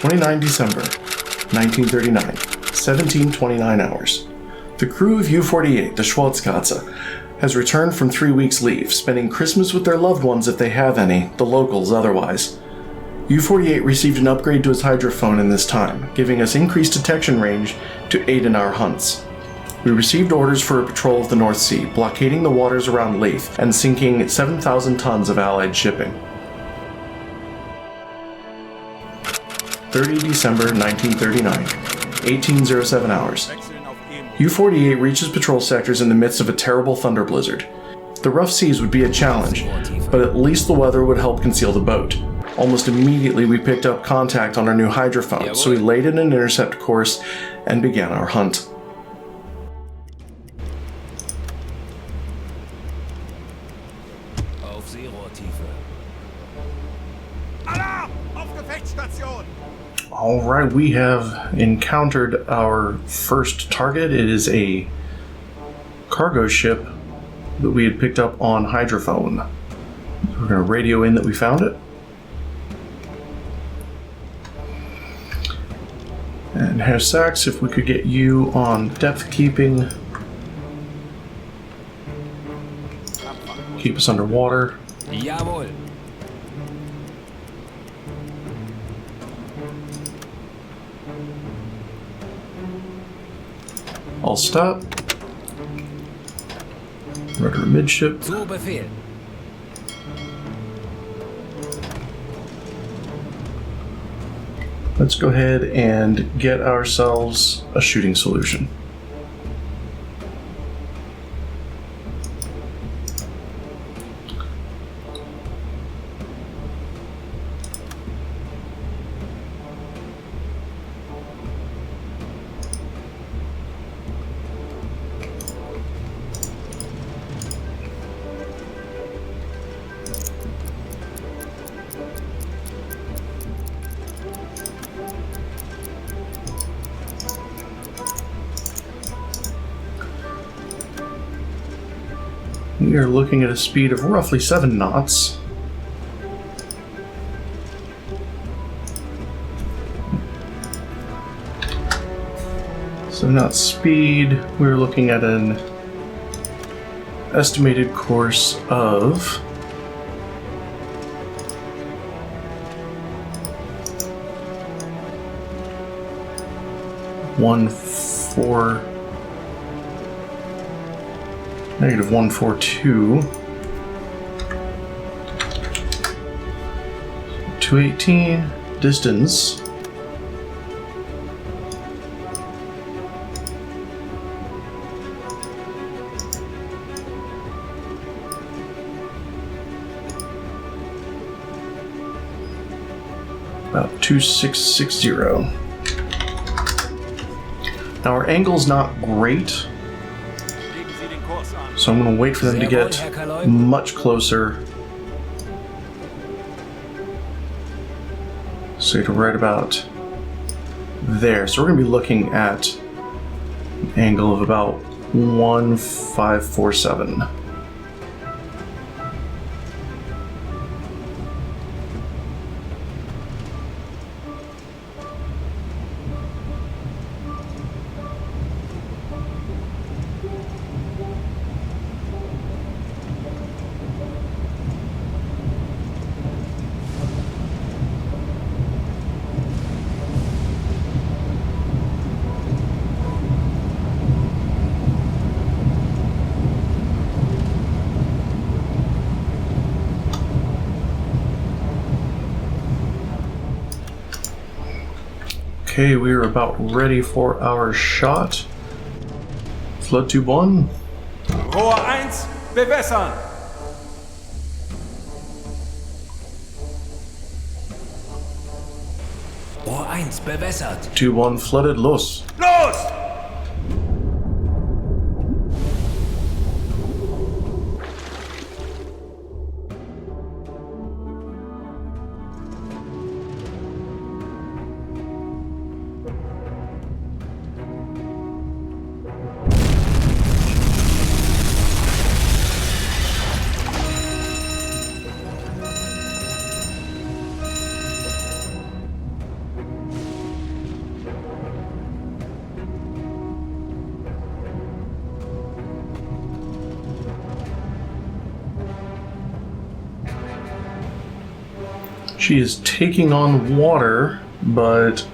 29 December, 1939, 17:29 hours. The crew of U-48, the Schwarzkatze, has returned from 3 weeks' leave, spending Christmas with their loved ones if they have any, the locals otherwise. U-48 received an upgrade to its hydrophone in this time, giving us increased detection range to aid in our hunts. We received orders for a patrol of the North Sea, blockading the waters around Leith and sinking 7,000 tons of Allied shipping. 30 December 1939, 18:07 hours. U-48 reaches patrol sectors in the midst of a terrible thunder blizzard. The rough seas would be a challenge, but at least the weather would help conceal the boat. Almost immediately we picked up contact on our new hydrophone, so we laid in an intercept course and began our hunt. Alright, we have encountered our first target. It is a cargo ship that we had picked up on hydrophone. So we're going to radio in that we found it. And Herr Sachs, if we could get you on depth keeping. Keep us underwater. Jawohl. I'll stop. Rudder midship. Zu Befehl. Let's go ahead and get ourselves a shooting solution. We are looking at a speed of roughly 7 knots. Knot speed, we're looking at an estimated course of 142. 218 distance. About 2660. Now our angle's not great, so I'm going to wait for them to get much closer. So to right about there. So we're going to be looking at an angle of about 1547. Okay, we are about ready for our shot. Flood tube 1. Rohr 1, bewässern! Rohr 1 bewässert. Tube 1 flooded, los. Los! She is taking on water, but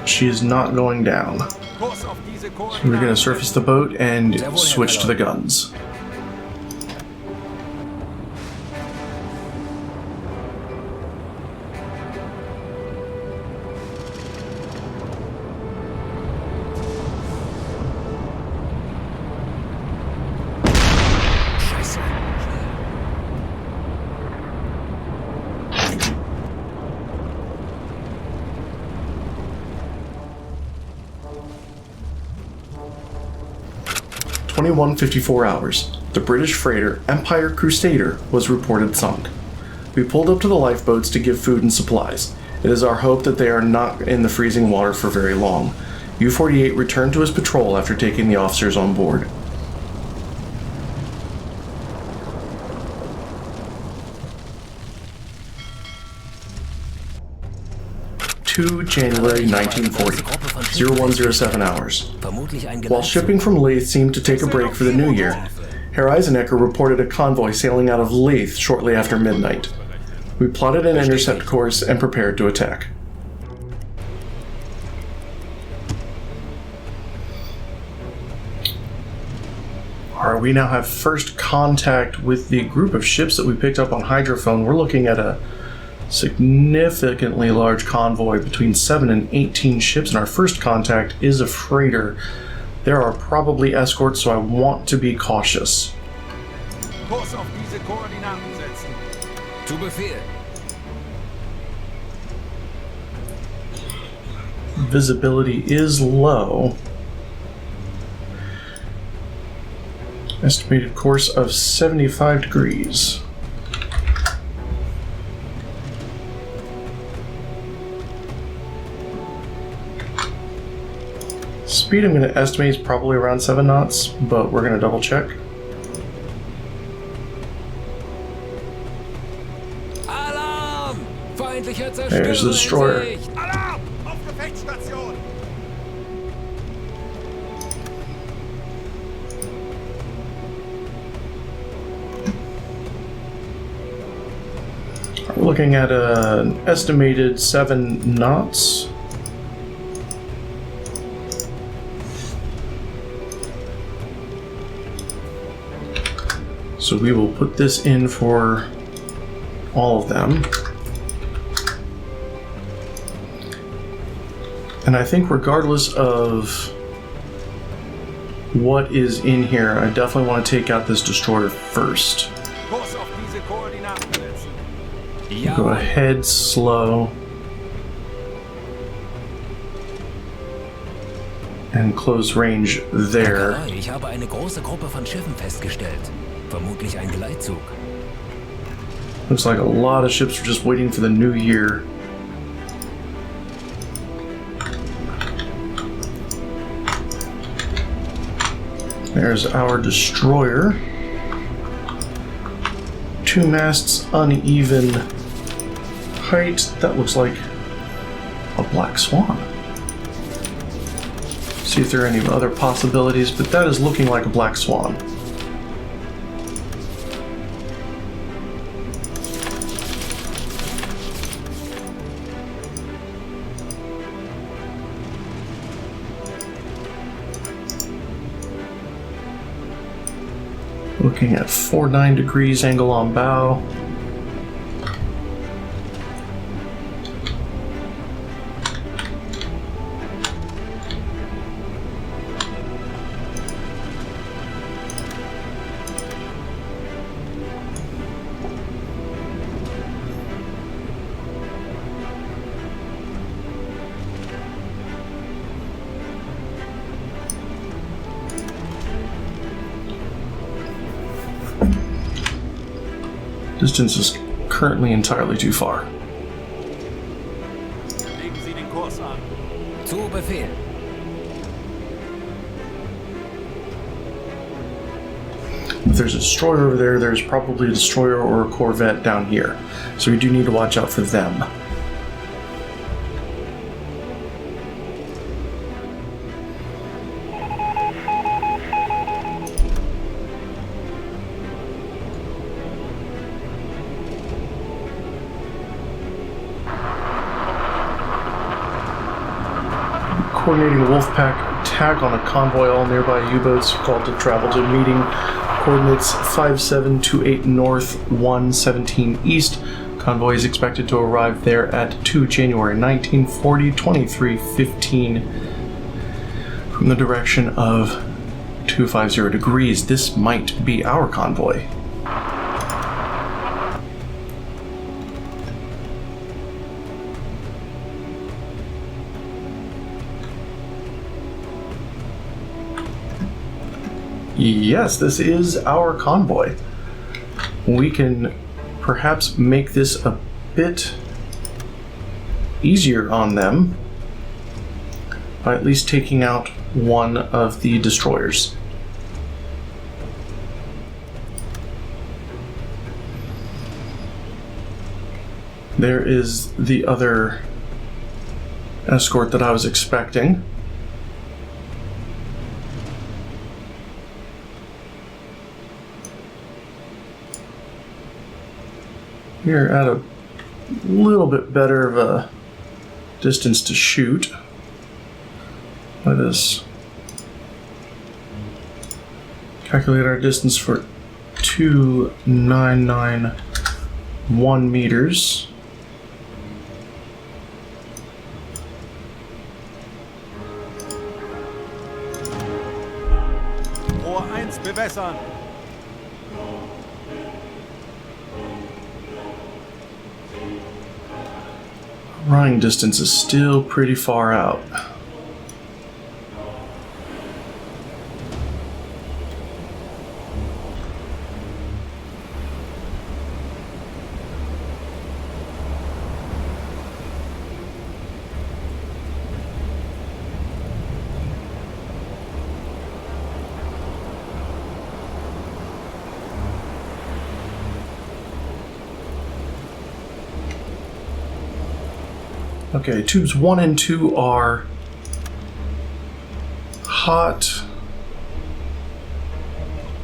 she is not going down. Kurs auf diese So we're Koordinaten. going to surface the boat and switch to the guns. Scheiße. 21:54 hours. The British freighter Empire Crusader was reported sunk. We pulled up to the lifeboats to give food and supplies. It is our hope that they are not in the freezing water for very long. U-48 returned to his patrol after taking the officers on board. January 1940, 0107 hours. While shipping from Leith seemed to take a break for the new year, Herr Eisenecker reported a convoy sailing out of Leith shortly after midnight. We plotted an intercept course and prepared to attack. Alright, we now have first contact with the group of ships that we picked up on hydrophone. We're looking at a significantly large convoy between 7 and 18 ships, and our first contact is a freighter. There are probably escorts, so I want to be cautious. Kurs auf diese Koordinaten setzen. Zu Befehl. Visibility is low. Estimated course of 75 degrees. Speed I'm going to estimate is probably around 7 knots, but we're going to double check. Alarm! Feindlicher Zerstörer There's the destroyer. in Sicht. Alarm! Auf Gefechtsstation! We're looking at an estimated 7 knots. So we will put this in for all of them. And I think regardless of what is in here, I definitely want to take out this destroyer first. Kurs auf diese Koordinaten setzen. Go Jawohl. ahead, slow. And close range there. Bäckerei, ich habe eine große Gruppe von Schiffen festgestellt. Vermutlich ein Geleitzug. Looks like a lot of ships are just waiting for the new year. There's our destroyer. 2 masts, uneven height. That looks like a black swan. See if there are any other possibilities, but that is looking like a black swan. Looking at 49 degrees angle on bow. Distance is currently entirely too far. Legen Sie den Kurs an. Zu Befehl. If there's a destroyer over there, there's probably a destroyer or a corvette down here. So we do need to watch out for them. coordinating a wolfpack attack on a convoy. All nearby U-boats called to travel to meeting coordinates 5728 north, 117 east. Convoy is expected to arrive there at 2 January 1940, 23:15 from the direction of 250 degrees. This might be our convoy. Yes, this is our convoy. We can perhaps make this a bit easier on them by at least taking out one of the destroyers. There is the other escort that I was expecting. We're at a little bit better of a distance to shoot. Let us calculate our distance for 2991 meters. Rohr 1 bewässern. Running distance is still pretty far out. Okay, tubes 1 and 2 are hot.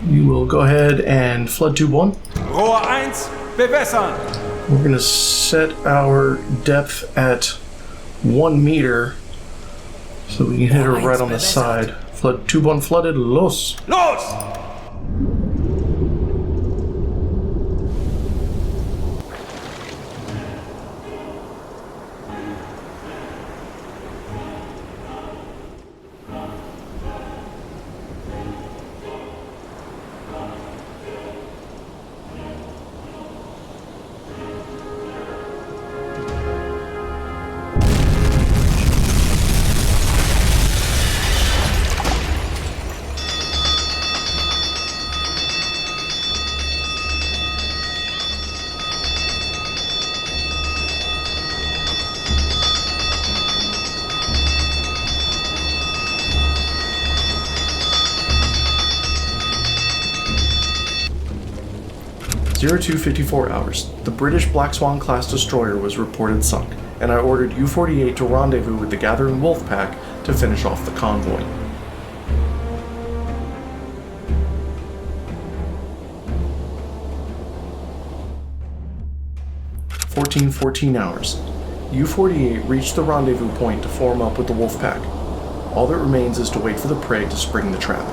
You will go ahead and flood tube 1. Rohr 1 bewässern. We're going to set our depth at 1 meter so we can hit her right on the side. Flood tube 1 flooded. Los! Los! Zero 0254 hours. The British Black Swan class destroyer was reported sunk, and I ordered U-48 to rendezvous with the gathering wolfpack to finish off the convoy. (14 hours). U-48 reached the rendezvous point to form up with the wolfpack. All that remains is to wait for the prey to spring the trap.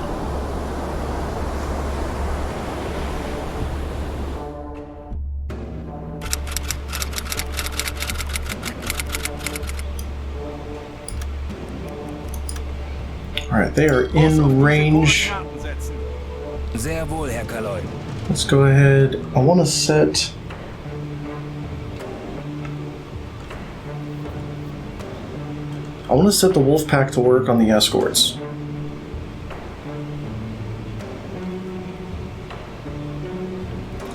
Alright, they are in range. Sehr wohl, Herr Kaloy. Let's go ahead. I want to set... the wolfpack to work on the escorts.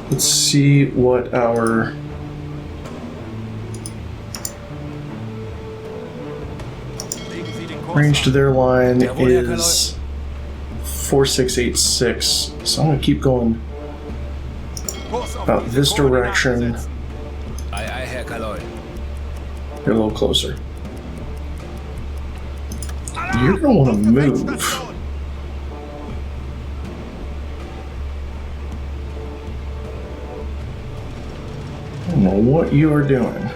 Let's see what our... range to their line is 4686, so I'm going to keep going about this direction. Aye, aye, Herr Kaloy. Get a little closer. You're going to want to move. I don't know what you are doing.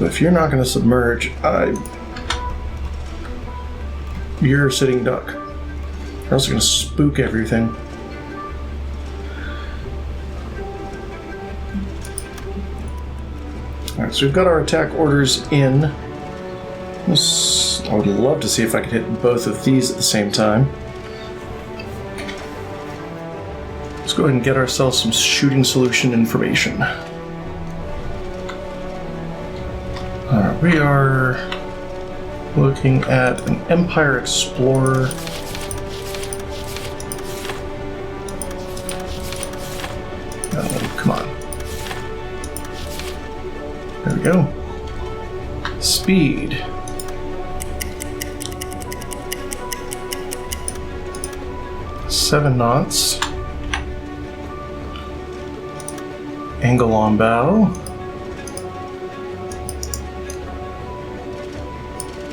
if you're not going to submerge, you're a sitting duck. You're also going to spook everything. Alright, so we've got our attack orders in. I would love to see if I could hit both of these at the same time. Let's go ahead and get ourselves some shooting solution information. Alright, we are looking at an Empire Explorer. Oh, come on. There we go. Speed. Seven knots. Angle on bow.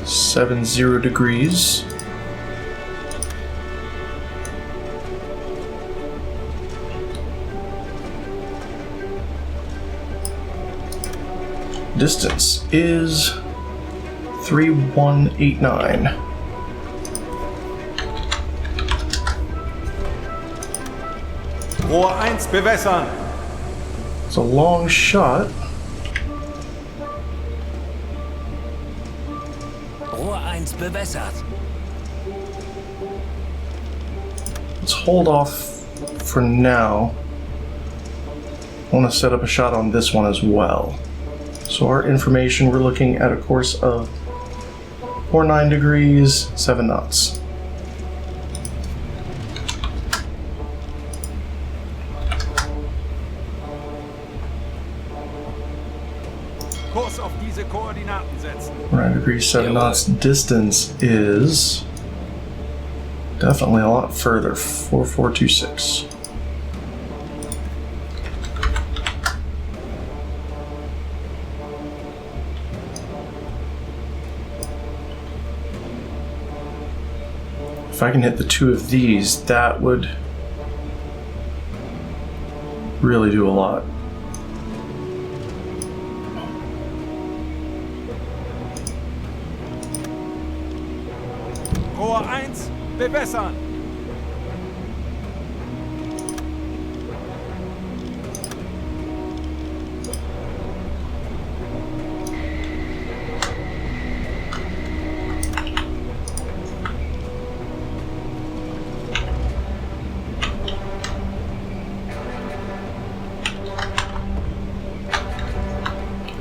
70 degrees. Distance is 3189. Rohr 1 bewässern. It's a long shot. Rohr 1 bewässert. Let's hold off for now. I want to set up a shot on this one as well. So our information, we're looking at a course of 49 degrees, 7 knots. Kurs auf diese Koordinaten setzen. 49 degrees, 7 knots. Distance is definitely a lot further, 4426. If I can hit the two of these, that would really do a lot. Rohr 1 bewässern.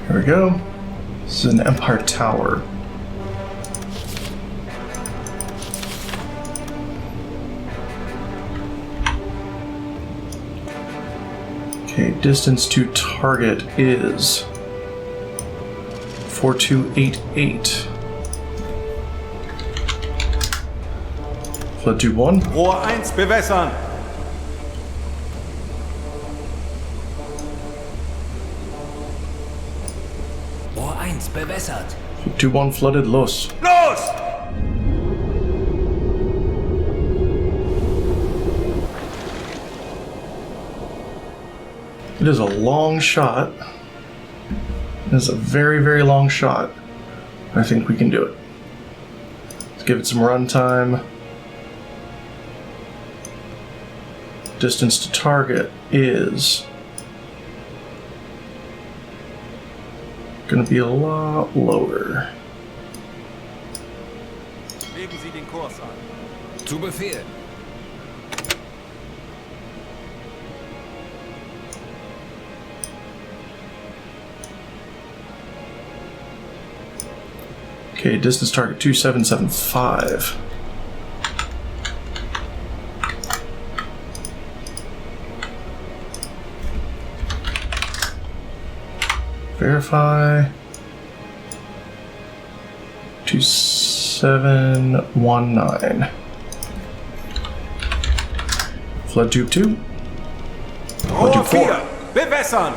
Here we go. This is an Empire Tower. Okay, distance to target is 4288. Flood tube 1. Rohr 1 bewässern. Rohr 1 bewässert. Flood tube 1 flooded, los. Los! It is a long shot. It is a very, very long shot. I think we can do it. Let's give it some run time. Distance to target is going to be a lot lower. Legen Sie den Kurs an. Zu Befehl. Okay, distance target 2775. Verify. 2719. Flood tube 2. Flood Rohr tube 4. 4 bewässern.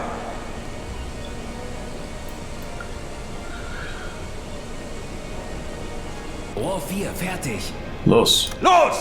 Rohr 4 fertig. Los. Los!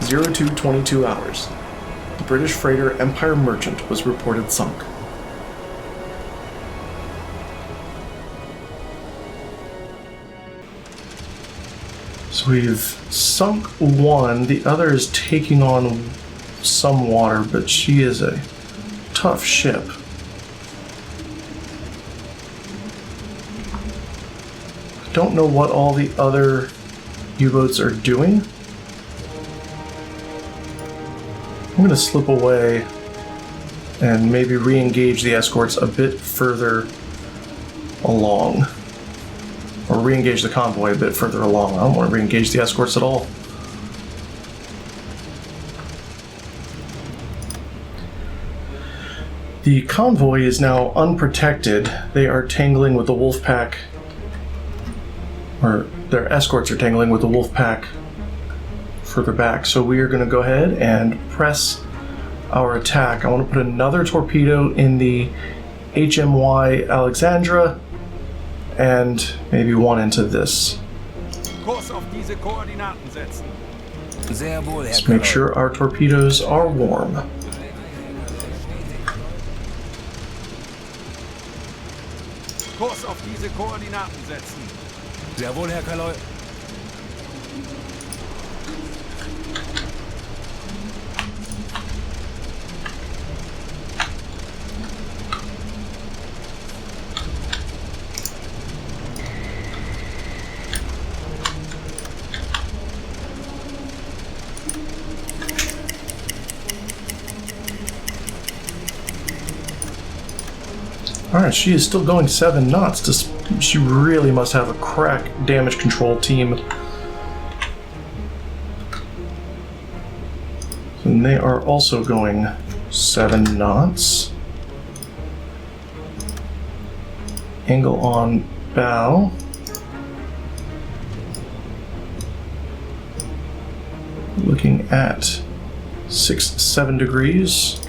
02:22 hours. The British freighter Empire Merchant was reported sunk. So we've sunk one. The other is taking on some water, but she is a tough ship. I don't know what all the other U-boats are doing. I'm going to slip away and maybe re-engage the escorts a bit further along. Or re-engage the convoy a bit further along. I don't want to re-engage the escorts at all. The convoy is now unprotected. They are tangling with the wolfpack, or their escorts are tangling with the wolfpack further back. So we are going to go ahead and press our attack. I want to put another torpedo in the HMY Alexandra and maybe one into this. Kurs auf diese Koordinaten setzen. Sehr wohl, Herr Let's make sure our torpedoes are warm. Kurs auf diese Koordinaten setzen. Sehr wohl, Herr Kaloi. Alright, she is still going 7 knots. She really must have a crack damage control team. And they are also going 7 knots. Angle on bow. Looking at 6-7 degrees.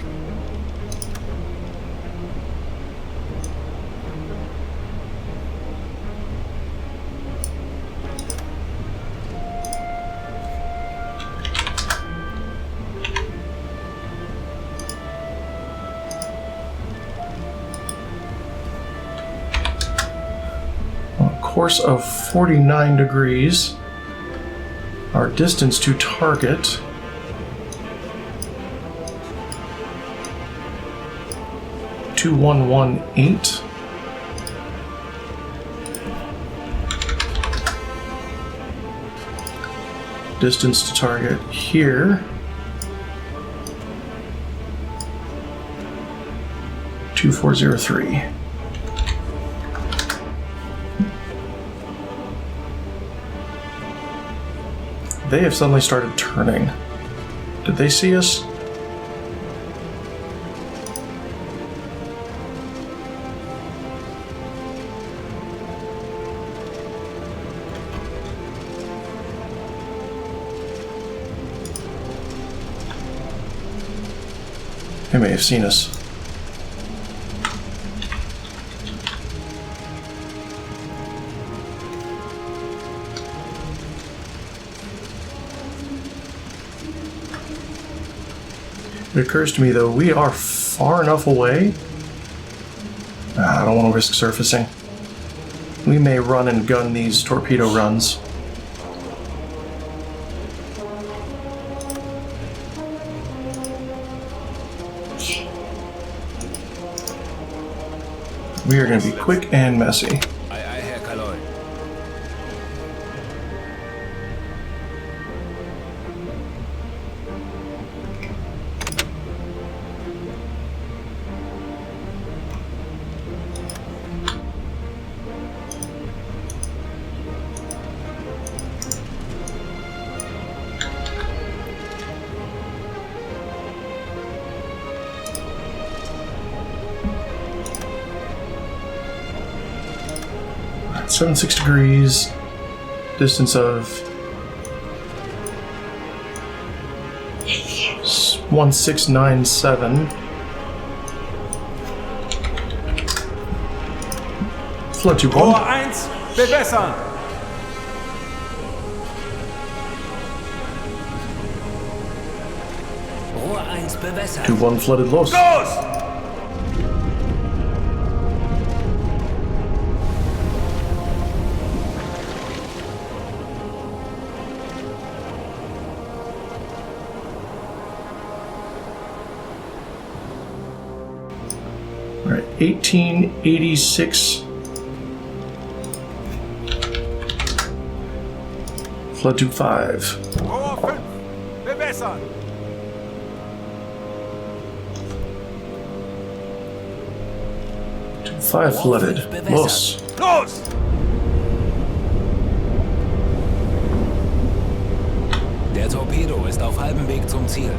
Course of 49 degrees. Our distance to target . 2118. Distance to target here. 2403. They have suddenly started turning. Did they see us? They may have seen us. It occurs to me, though, we are far enough away. I don't want to risk surfacing. We may run and gun these torpedo runs. We are going to be quick and messy. Aye, aye, Herr Kaloi. At 76 degrees, distance of 1697. Float you Rohr one. 1, bewässern. Rohr 1 bewässert. 2-1 flooded, los. Los! All right, 1886. Flood to 5. Rohr 5. Bewässern. 5 flooded, los. Los! Der Torpedo ist auf halbem Weg zum Ziel.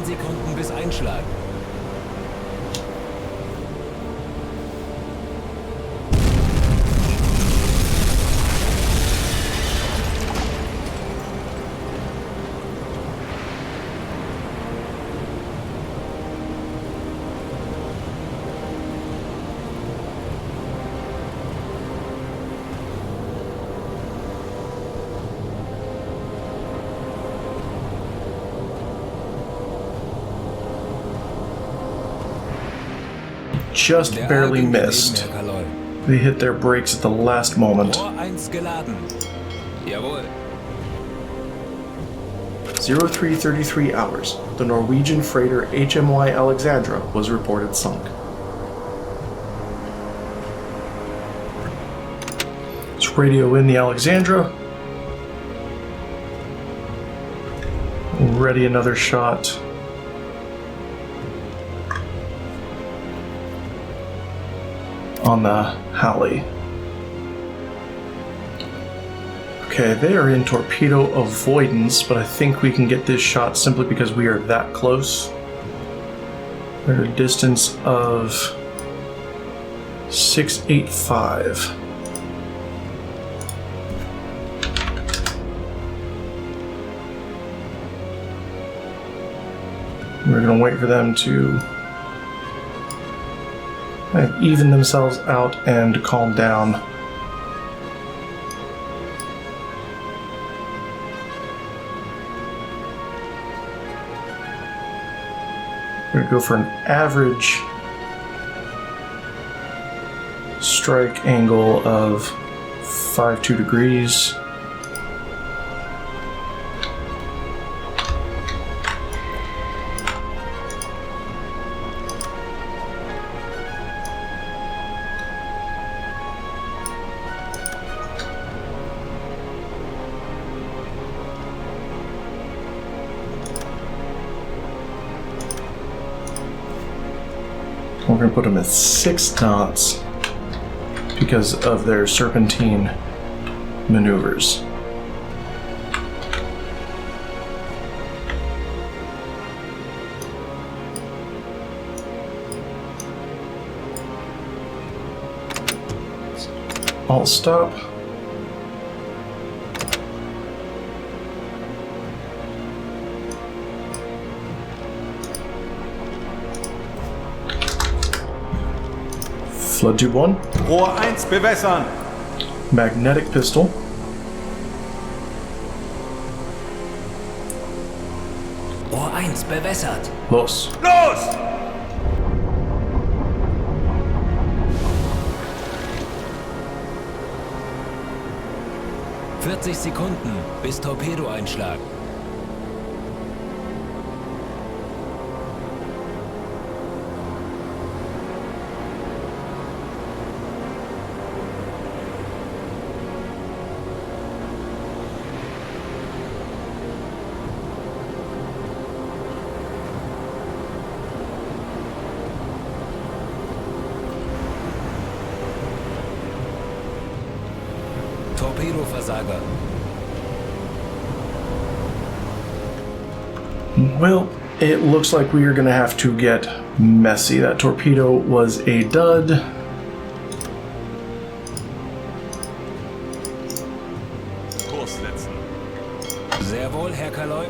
Sekunden bis Einschlag. Just barely missed. They hit their brakes at the last moment. Rohr 1 geladen. Jawohl. 0333 hours. The Norwegian freighter HMY Alexandra was reported sunk. Let's radio in the Alexandra. Ready another shot. On the Halley. Okay, they are in torpedo avoidance, but I think we can get this shot simply because we are that close. We're at a distance of 685. We're gonna wait for them to even themselves out and calm down. We're going to go for an average strike angle of 5.2 degrees. We're going to put them at 6 knots because of their serpentine maneuvers. Alt stop. Flood tube 1. Rohr 1 bewässern. Magnetic pistol. Rohr 1 bewässert. Los. Los! ...40 Sekunden bis Torpedoeinschlag. Torpedoversager. Well, it looks like we are going to have to get messy. That torpedo was a dud. Kurs setzen. Sehr wohl, Herr Kaloy.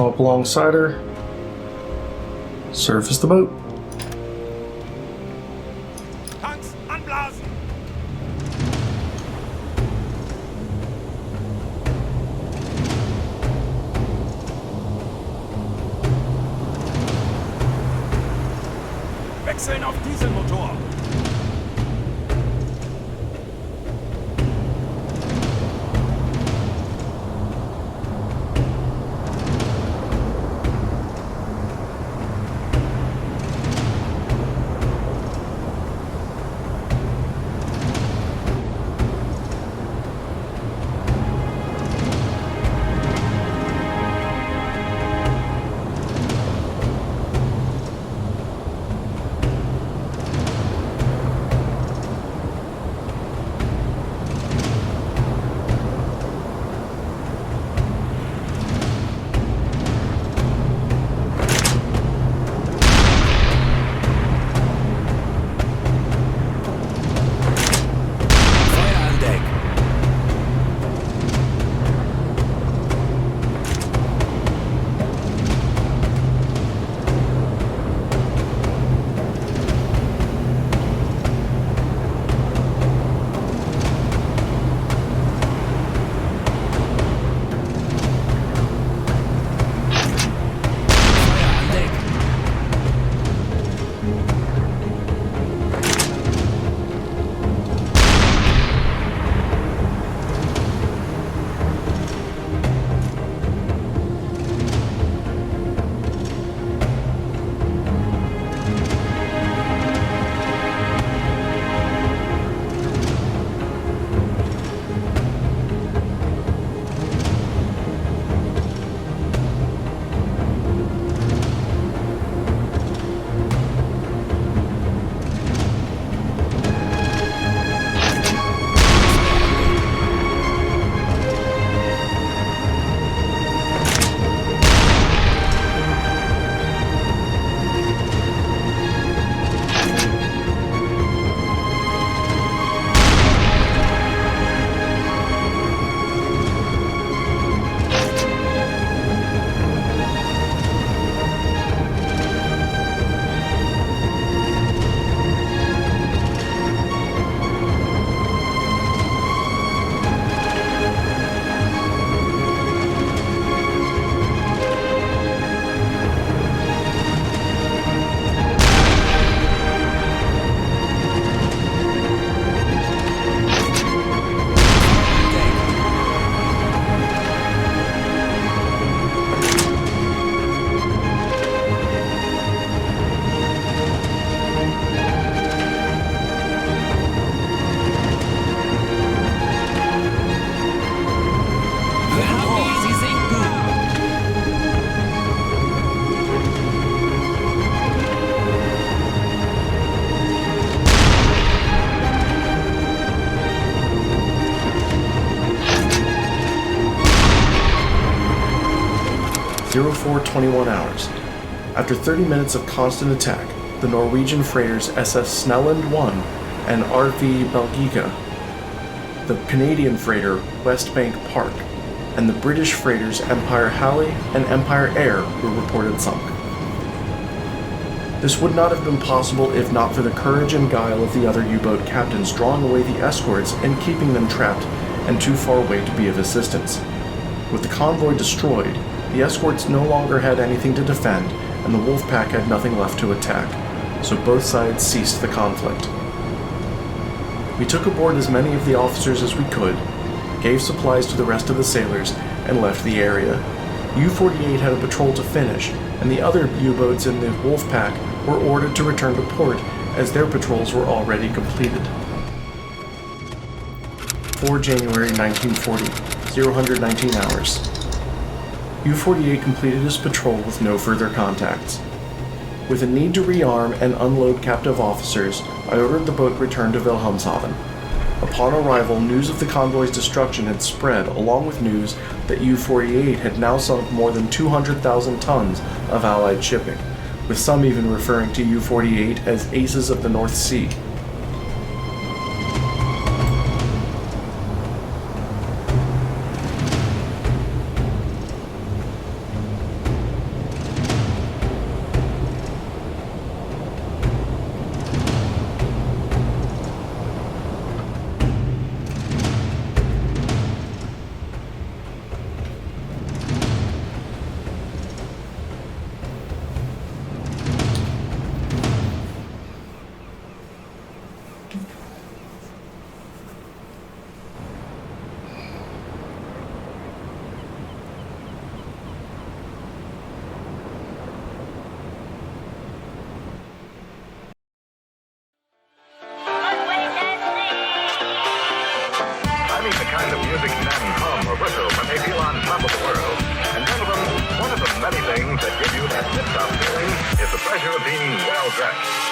Come up alongside her. Surface the boat. Tanks anblasen! Wechseln auf Dieselmotor! Sie sinken! 0421 hours. After 30 minutes of constant attack, the Norwegian freighters SS Snelland 1 and RV Belgica, the Canadian freighter West Bank Park, and the British freighters Empire Halley and Empire Air were reported sunk. This would not have been possible if not for the courage and guile of the other U-boat captains drawing away the escorts and keeping them trapped and too far away to be of assistance. With the convoy destroyed, the escorts no longer had anything to defend, and the wolfpack had nothing left to attack, so both sides ceased the conflict. We took aboard as many of the officers as we could, gave supplies to the rest of the sailors, and left the area. U-48 had a patrol to finish, and the other U-boats in the wolfpack were ordered to return to port as their patrols were already completed. 4 January 1940, 019 hours. U-48 completed his patrol with no further contacts. With a need to rearm and unload captive officers, I ordered the boat returned to Wilhelmshaven. Upon arrival, news of the convoy's destruction had spread, along with news that U-48 had now sunk more than 200,000 tons of Allied shipping, with some even referring to U-48 as aces of the North Sea. things that give you that liftoff feeling is the pleasure of being well dressed.